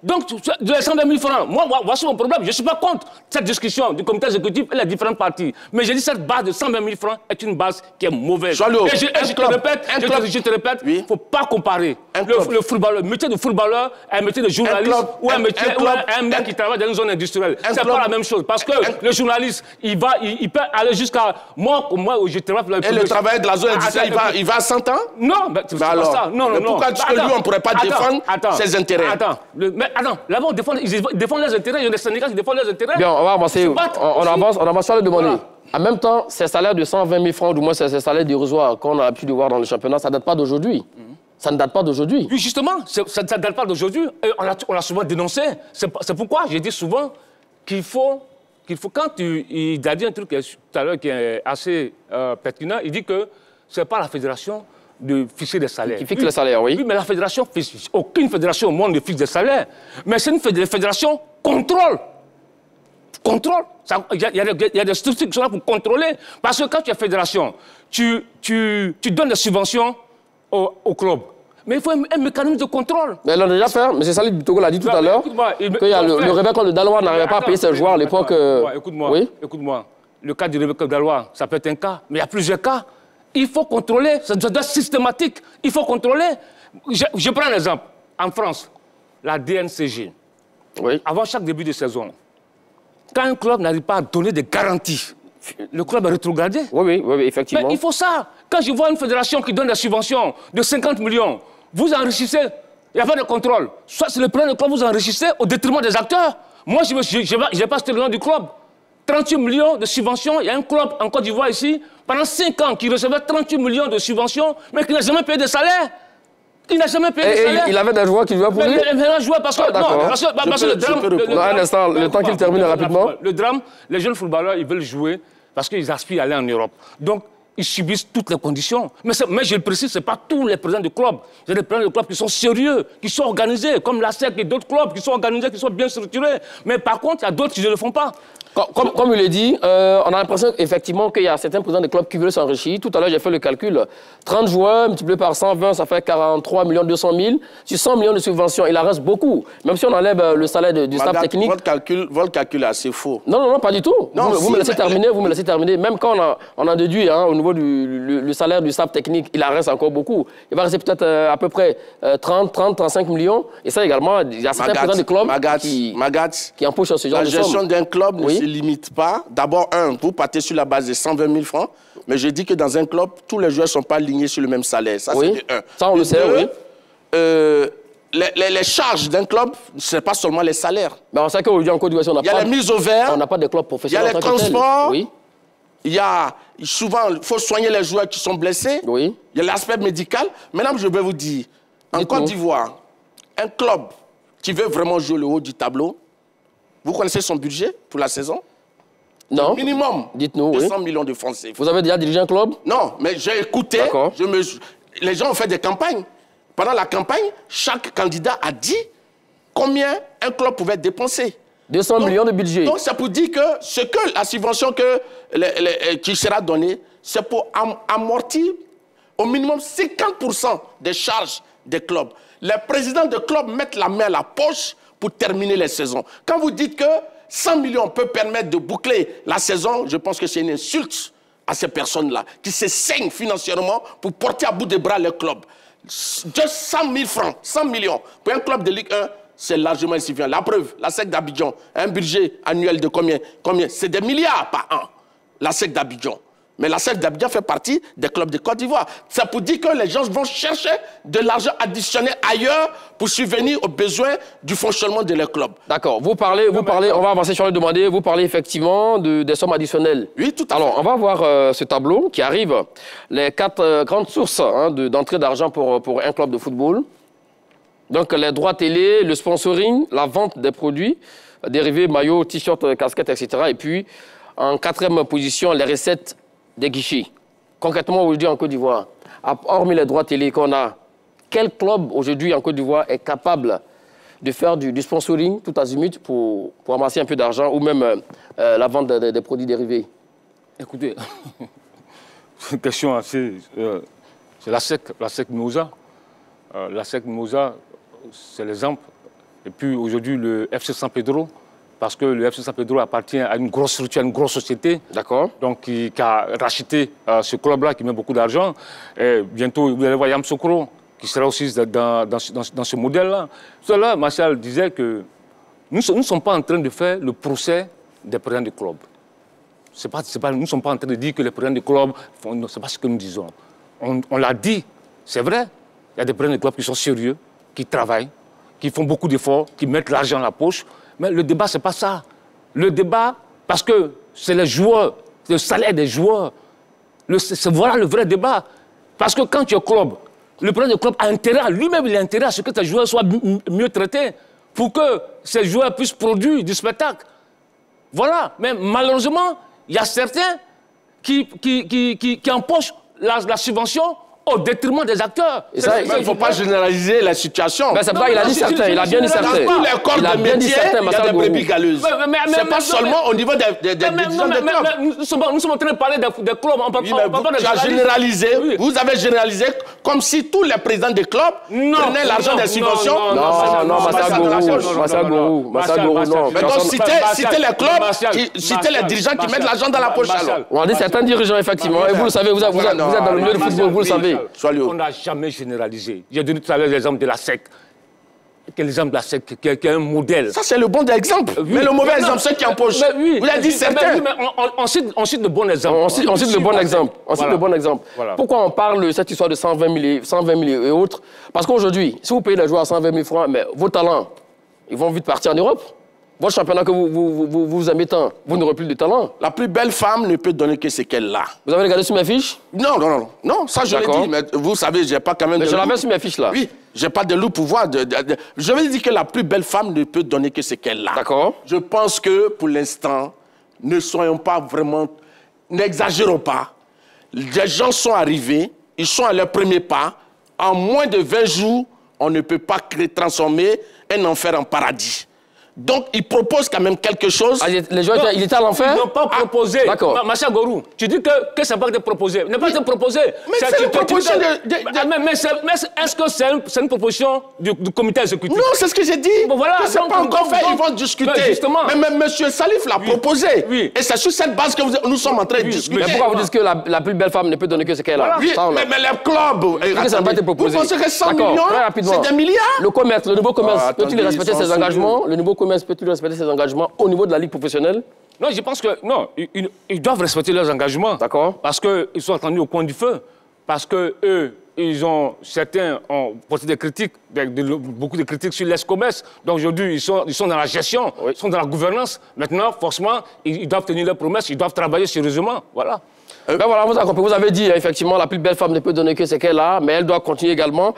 Donc, les 120 000 francs, moi, voici mon problème. Je ne suis pas contre cette discussion du comité exécutif et les différentes parties. Mais j'ai dit cette base de 120 000 francs est une base qui est mauvaise. Et je te répète, il ne faut pas comparer le footballeur, le métier de footballeur à un métier de journaliste ou un mec qui travaille dans une zone industrielle. Ce n'est pas la même chose. Parce que le journaliste, il peut aller jusqu'à... Moi, je travaille... Et le travail de la zone industrielle, il va à 100 ans? Non, c'est pas ça. Non. Pourquoi est-ce que lui, on ne pourrait pas défendre ses intérêts? Attends, là-bas, ils défendent leurs intérêts. Il y a des syndicats qui défendent leurs intérêts. Bien, on va avancer. On avance sur le demander. Voilà. En même temps, ces salaires de 120 000 francs, du moins ces salaires dérisoires qu'on a pu voir dans le championnat, ça ne date pas d'aujourd'hui. Ça ne date pas d'aujourd'hui. Oui, justement, ça ne date pas d'aujourd'hui. On l'a souvent dénoncé. C'est pourquoi j'ai dit souvent qu'il faut quand il a dit un truc tout à l'heure qui est assez pertinent, il dit que ce n'est pas la fédération de fixer des salaires. Qui fixe les salaires, oui. Oui, mais la fédération, aucune fédération au monde ne fixe des salaires. Mais c'est une fédération contrôle. Contrôle. Il y a des structures qui sont là pour contrôler. Parce que quand tu es fédération, tu donnes des subventions au club. Mais il faut un mécanisme de contrôle. Mais on a déjà fait. M. Salif Bitogo l'a dit tout à l'heure. Le Rebecca de Dalois n'arrivait pas à payer ses joueurs à l'époque. Écoute-moi. Le cas du Rebecca de Dalois, ça peut être un cas. Mais il y a plusieurs cas. Il faut contrôler, ça doit être systématique. Il faut contrôler. Je prends un exemple. En France, la DNCG, avant chaque début de saison, quand un club n'arrive pas à donner des garanties, le club est rétrogradé. Oui, effectivement. Mais il faut ça. Quand je vois une fédération qui donne des subventions de 50 millions, vous enrichissez, il n'y a pas de contrôle. Soit c'est le président du club, vous enrichissez au détriment des acteurs. Moi, je n'ai pas cité le nom du club. 38 millions de subventions. Il y a un club en Côte d'Ivoire ici, pendant 5 ans, qui recevait 38 millions de subventions, mais qui n'a jamais payé de salaire. Il n'a jamais payé de salaire. Il avait des joueurs qui jouaient pour lui? Mais un joueur parce que... parce que le drame... Un instant, le temps qu'il termine rapidement. Le drame, les jeunes footballeurs, ils veulent jouer parce qu'ils aspirent à aller en Europe. Donc, ils subissent toutes les conditions. Mais je le précise, ce n'est pas tous les présidents de clubs. Il y a des présidents de clubs qui sont sérieux, qui sont organisés, comme la SEC et d'autres clubs qui sont organisés, qui sont bien structurés. Mais par contre, il y a d'autres qui ne le font pas. Comme il l'a dit, on a l'impression effectivement qu'il y a certains présidents de clubs qui veulent s'enrichir. Tout à l'heure, j'ai fait le calcul. 30 joueurs multipliés par 120, ça fait 43 200 000. Sur 100 millions de subventions, il en reste beaucoup. Même si on enlève le salaire du staff technique. Votre calcul est assez faux. Non, pas du tout. Vous me laissez terminer, Même quand on a déduit au niveau du salaire du staff technique, il en reste encore beaucoup. Il va rester peut-être à peu près 35 millions. Et ça également, il y a certains présidents de clubs qui empochent ce genre de sommes. La gestion d'un club ne se limite pas. D'abord, vous partez sur la base de 120 000 francs. Mais je dis que dans un club, tous les joueurs ne sont pas alignés sur le même salaire. Ça, c'est de un. Ça, on le sait, oui. Les charges d'un club, ce n'est pas seulement les salaires. Mais on sait qu'aujourd'hui, en Côte d'Ivoire, on n'a pas... Il y a les mises au vert. On n'a pas de club professionnel. Il y a les transports. Oui. Il y a souvent, il faut soigner les joueurs qui sont blessés. Oui. Il y a l'aspect médical. Maintenant, je vais vous dire, en Côte d'Ivoire, un club qui veut vraiment jouer le haut du tableau, vous connaissez son budget pour la saison? Non. Minimum. Dites-nous, 200 millions de francs CFA. Vous avez déjà dirigé un club? Non, mais j'ai écouté. Les gens ont fait des campagnes. Pendant la campagne, chaque candidat a dit combien un club pouvait dépenser. 200 millions de budget. Donc, c'est pour dire que la subvention qui sera donnée, c'est pour amortir au minimum 50% des charges des clubs. Les présidents de clubs mettent la main à la poche pour terminer les saisons. Quand vous dites que 100 millions peut permettre de boucler la saison, je pense que c'est une insulte à ces personnes-là qui se saignent financièrement pour porter à bout de bras leur club. Juste 100 000 francs, 100 millions pour un club de Ligue 1, c'est largement insuffisant. La preuve, la SEC d'Abidjan, un budget annuel de combien? C'est des milliards par an, la SEC d'Abidjan. Mais la SEC d'Abidjan fait partie des clubs de Côte d'Ivoire. C'est pour dire que les gens vont chercher de l'argent additionnel ailleurs pour subvenir aux besoins du fonctionnement de leurs clubs. D'accord. Vous parlez, on va avancer sur le demander, vous parlez effectivement des sommes additionnelles. Oui, tout à fait. Alors, on va voir ce tableau qui arrive. Les 4 grandes sources d'entrée d'argent pour un club de football. Donc, les droits télé, le sponsoring, la vente des produits, dérivés, maillots, t-shirts, casquettes, etc. Et puis, en 4e position, les recettes des guichets. Concrètement, aujourd'hui, en Côte d'Ivoire, hormis les droits télé qu'on a, quel club aujourd'hui en Côte d'Ivoire est capable de faire du sponsoring tout azimut pour amasser un peu d'argent ou même la vente des produits dérivés? Écoutez, c'est une question assez... c'est la SEC Mimosa. La SEC Mimosa, c'est l'exemple. Et puis aujourd'hui, le FC San Pedro, parce que le FC San Pedro appartient à une grosse structure, à une grosse société. D'accord. Donc, qui a racheté ce club-là, qui met beaucoup d'argent. Et bientôt, vous allez voir Yam Sokro, qui sera aussi dans ce modèle-là. Cela, Martial disait que nous ne sommes pas en train de faire le procès des présidents de club. Nous ne sommes pas en train de dire que les présidents de club font... Ce n'est pas ce que nous disons. On l'a dit, c'est vrai. Il y a des présidents de club qui sont sérieux, qui travaillent, qui font beaucoup d'efforts, qui mettent l'argent dans la poche. Mais le débat, ce n'est pas ça. Le débat, parce que c'est les joueurs, le salaire des joueurs. Voilà le vrai débat. Parce que quand tu es au club, le président du club a intérêt, lui-même il a intérêt à ce que tes joueurs soient mieux traités pour que ces joueurs puissent produire du spectacle. Voilà. Mais malheureusement, il y a certains qui empochent la subvention au détriment des acteurs. Il ne faut pas généraliser la situation. C'est pas, il a dit certains, il a bien dit certains. Dans tous les corps de métier, il y a des brebis galeuses. C'est pas seulement au niveau des dirigeants de clubs. Nous sommes en train de parler des clubs. Tu as généralisé, vous avez généralisé comme si tous les présidents des clubs prenaient l'argent des subventions. Non, Massa Gourou, non. Mais donc, citez les clubs, citez les dirigeants qui mettent l'argent dans la poche. On a dit certains dirigeants, effectivement. Et vous le savez, vous êtes dans le milieu du football, vous le savez. On n'a jamais généralisé. J'ai donné tout à l'heure l'exemple de la SEC. Quel exemple de la SEC qui est un modèle. Ça, c'est le bon exemple. Oui. Mais le mauvais exemple, c'est qui empoche. Vous l'avez dit certains. On cite le bon exemple. On cite le bon exemple. On cite le bon exemple. Pourquoi on parle de cette histoire de 120 000 et autres? Parce qu'aujourd'hui, si vous payez les joueurs à 120 000 francs, mais vos talents, ils vont vite partir en Europe. Votre championnat que vous aimez tant, vous n'aurez plus de talent. La plus belle femme ne peut donner que ce qu'elle a. Vous avez regardé sur mes fiches? Non, ça je l'ai dit, mais vous savez, j'ai pas quand même mais je l'avais sur mes fiches là. Oui, j'ai pas de loup pouvoir. Je veux dire que la plus belle femme ne peut donner que ce qu'elle a. D'accord. Je pense que pour l'instant, ne soyons pas vraiment, n'exagérons pas. Les gens sont arrivés, ils sont à leur premier pas. En moins de 20 jours, on ne peut pas transformer un enfer en paradis. Donc, ils proposent quand même quelque chose. Les gens, ils étaient à l'enfer? Ils n'ont pas proposé. D'accord. Massa Gourou, tu dis que ça n'a pas été proposé. N'a pas été proposé. Mais c'est une proposition Mais est-ce que c'est une proposition du comité exécutif? Non, c'est ce que j'ai dit. Bon, voilà, que c'est pas encore fait, ils vont discuter. Justement. Mais M. Salif l'a proposé. Oui. Et c'est sur cette base que nous sommes en train de discuter. Mais pourquoi vous dites que la plus belle femme ne peut donner que ce qu'elle a? Oui, mais les clubs... Ça n'a pas été proposé. Vous pensez que 100 millions, c'est des milliards? Le commerce, le nouveau commerce, peut-il respecter ses engagements? Le nouveau commerce peut-il respecter ses engagements au niveau de la Ligue professionnelle? Non, je pense que non, ils doivent respecter leurs engagements. D'accord. Parce qu'ils sont attendus au coin du feu. Parce que eux, certains ont porté des critiques, beaucoup de critiques sur l'ESCOMES. Donc aujourd'hui, ils sont dans la gestion, ils sont dans la gouvernance. Maintenant, forcément, ils doivent tenir leurs promesses, ils doivent travailler sérieusement. Voilà. Ben voilà, vous avez compris, vous avez dit, effectivement, la plus belle femme ne peut donner que ce qu'elle a, mais elle doit continuer également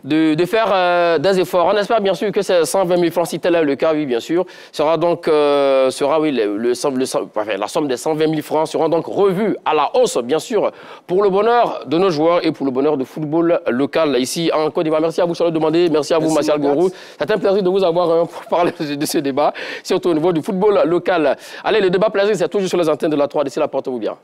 de faire des efforts. On espère bien sûr que ces 120 000 francs, si tel est le cas, oui, bien sûr, sera donc, la somme des 120 000 francs sera donc revue à la hausse, bien sûr, pour le bonheur de nos joueurs et pour le bonheur du football local ici en Côte d'Ivoire. Merci à vous, Charles Demandé, merci à vous, Martial Gorou. C'est un plaisir de vous avoir pour parler de ce débat, surtout au niveau du football local. Allez, le débat plaisir, c'est toujours sur les antennes de la 3, d'ici là, portez-vous bien.